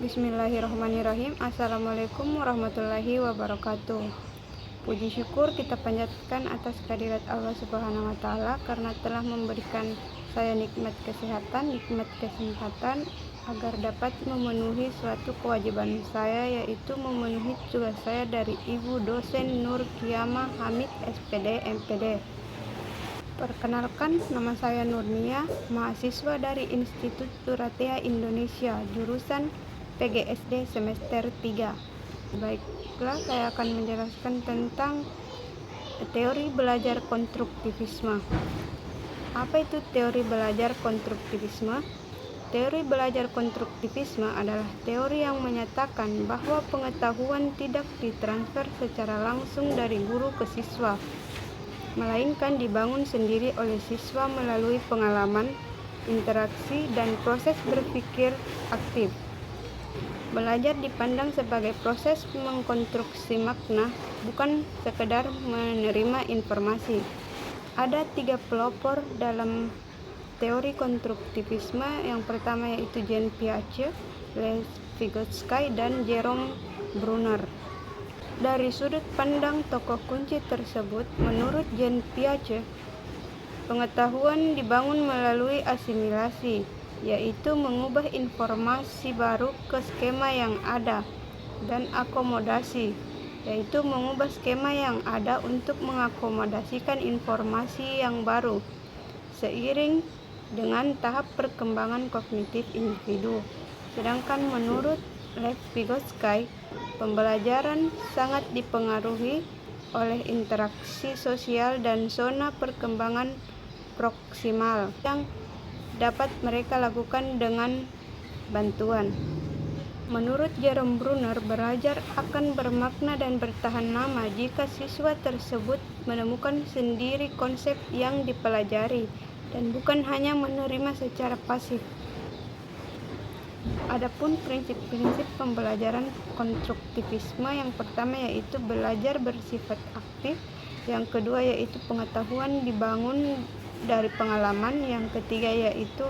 Bismillahirrahmanirrahim. Assalamualaikum warahmatullahi wabarakatuh. Puji syukur kita panjatkan atas kehadirat Allah Subhanahu wa Ta'ala karena telah memberikan saya nikmat kesehatan, nikmat kesempatan agar dapat memenuhi suatu kewajiban saya, yaitu memenuhi tugas saya dari Ibu Dosen Nur Kiamah Hamid SPD MPD. Perkenalkan, nama saya Nurnia, mahasiswa dari Institut Turatea Indonesia, jurusan PGSD semester 3. Baiklah, saya akan menjelaskan tentang teori belajar konstruktivisme. Apa itu teori belajar konstruktivisme? Teori belajar konstruktivisme adalah teori yang menyatakan bahwa pengetahuan tidak ditransfer secara langsung dari guru ke siswa, melainkan dibangun sendiri oleh siswa melalui pengalaman, interaksi, dan proses berpikir aktif. Belajar dipandang sebagai proses mengkonstruksi makna, bukan sekedar menerima informasi. Ada 3 pelopor dalam teori konstruktivisme. Yang pertama yaitu Jean Piaget, Lev Vygotsky, dan Jerome Bruner. Dari sudut pandang tokoh kunci tersebut, menurut Jean Piaget, pengetahuan dibangun melalui asimilasi, yaitu mengubah informasi baru ke skema yang ada, dan akomodasi, yaitu mengubah skema yang ada untuk mengakomodasikan informasi yang baru, seiring dengan tahap perkembangan kognitif individu. Sedangkan menurut Lev Vygotsky, pembelajaran sangat dipengaruhi oleh interaksi sosial dan zona perkembangan proksimal yang dapat mereka lakukan dengan bantuan. Menurut Jerome Bruner, belajar akan bermakna dan bertahan lama jika siswa tersebut menemukan sendiri konsep yang dipelajari dan bukan hanya menerima secara pasif. Adapun prinsip-prinsip pembelajaran konstruktivisme, yang pertama yaitu belajar bersifat aktif, yang kedua yaitu pengetahuan dibangun dari pengalaman, yang ketiga yaitu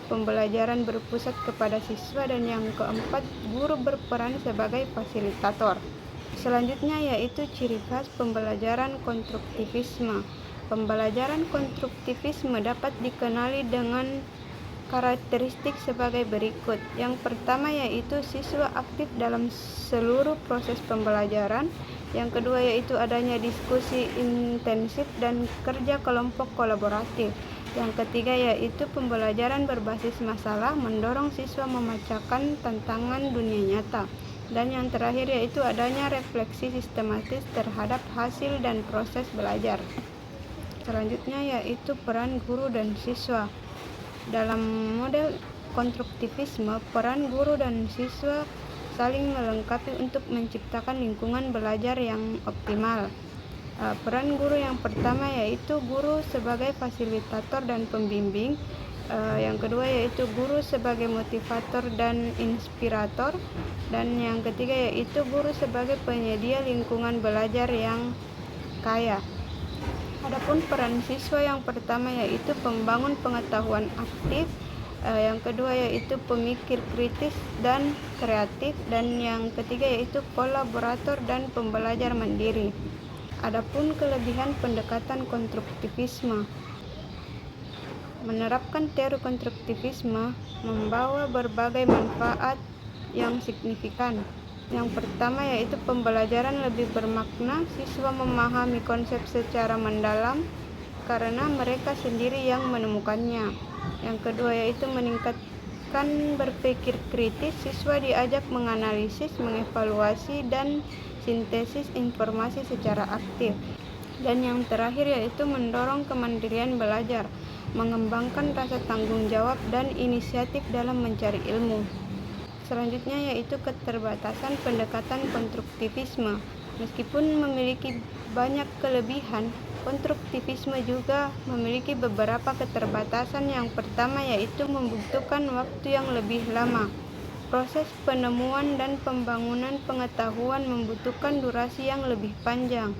pembelajaran berpusat kepada siswa, dan yang keempat guru berperan sebagai fasilitator. Selanjutnya yaitu ciri khas pembelajaran konstruktivisme. Pembelajaran konstruktivisme dapat dikenali dengan karakteristik sebagai berikut. Yang pertama yaitu siswa aktif dalam seluruh proses pembelajaran. Yang kedua yaitu adanya diskusi intensif dan kerja kelompok kolaboratif. Yang ketiga yaitu pembelajaran berbasis masalah, mendorong siswa memecahkan tantangan dunia nyata. Dan yang terakhir yaitu adanya refleksi sistematis terhadap hasil dan proses belajar. Selanjutnya yaitu peran guru dan siswa. Dalam model konstruktivisme, peran guru dan siswa saling melengkapi untuk menciptakan lingkungan belajar yang optimal. Peran guru yang pertama yaitu guru sebagai fasilitator dan pembimbing. Yang kedua yaitu guru sebagai motivator dan inspirator. Dan yang ketiga yaitu guru sebagai penyedia lingkungan belajar yang kaya. Adapun peran siswa yang pertama yaitu pembangun pengetahuan aktif, yang kedua yaitu pemikir kritis dan kreatif, dan yang ketiga yaitu kolaborator dan pembelajar mandiri. Adapun kelebihan pendekatan konstruktivisme. Menerapkan teori konstruktivisme membawa berbagai manfaat yang signifikan. Yang pertama yaitu pembelajaran lebih bermakna, siswa memahami konsep secara mendalam karena mereka sendiri yang menemukannya. Yang kedua yaitu meningkatkan berpikir kritis, siswa diajak menganalisis, mengevaluasi, dan sintesis informasi secara aktif. Dan yang terakhir yaitu mendorong kemandirian belajar, mengembangkan rasa tanggung jawab dan inisiatif dalam mencari ilmu. Selanjutnya yaitu keterbatasan pendekatan konstruktivisme. Meskipun memiliki banyak kelebihan, konstruktivisme juga memiliki beberapa keterbatasan. Yang pertama yaitu membutuhkan waktu yang lebih lama. Proses penemuan dan pembangunan pengetahuan membutuhkan durasi yang lebih panjang.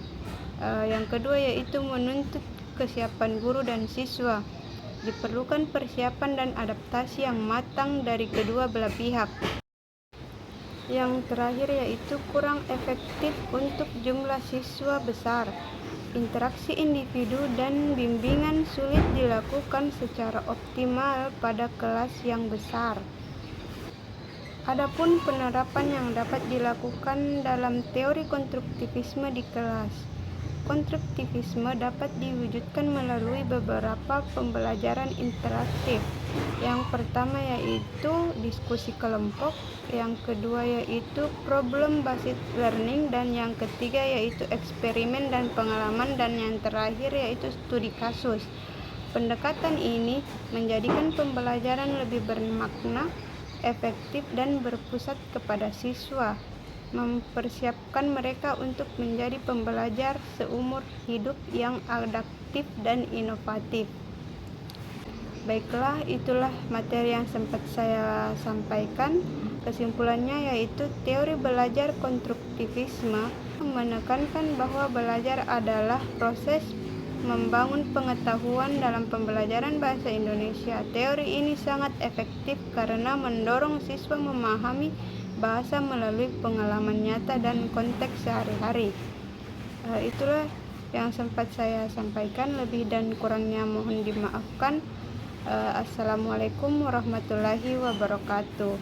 Yang kedua yaitu menuntut kesiapan guru dan siswa. Diperlukan persiapan dan adaptasi yang matang dari kedua belah pihak. Yang terakhir yaitu kurang efektif untuk jumlah siswa besar. Interaksi individu dan bimbingan sulit dilakukan secara optimal pada kelas yang besar. Adapun penerapan yang dapat dilakukan dalam teori konstruktivisme di kelas. Konstruktivisme dapat diwujudkan melalui beberapa pembelajaran interaktif. Yang pertama yaitu diskusi kelompok, yang kedua yaitu problem based learning, dan yang ketiga yaitu eksperimen dan pengalaman, dan yang terakhir yaitu studi kasus. Pendekatan ini menjadikan pembelajaran lebih bermakna, efektif, dan berpusat kepada siswa, mempersiapkan mereka untuk menjadi pembelajar seumur hidup yang adaptif dan inovatif. Baiklah, itulah materi yang sempat saya sampaikan. Kesimpulannya yaitu teori belajar konstruktivisme menekankan bahwa belajar adalah proses membangun pengetahuan dalam pembelajaran bahasa Indonesia. Teori ini sangat efektif karena mendorong siswa memahami bahasa melalui pengalaman nyata dan konteks sehari-hari. Itulah yang sempat saya sampaikan, lebih dan kurangnya mohon dimaafkan. Assalamualaikum warahmatullahi wabarakatuh.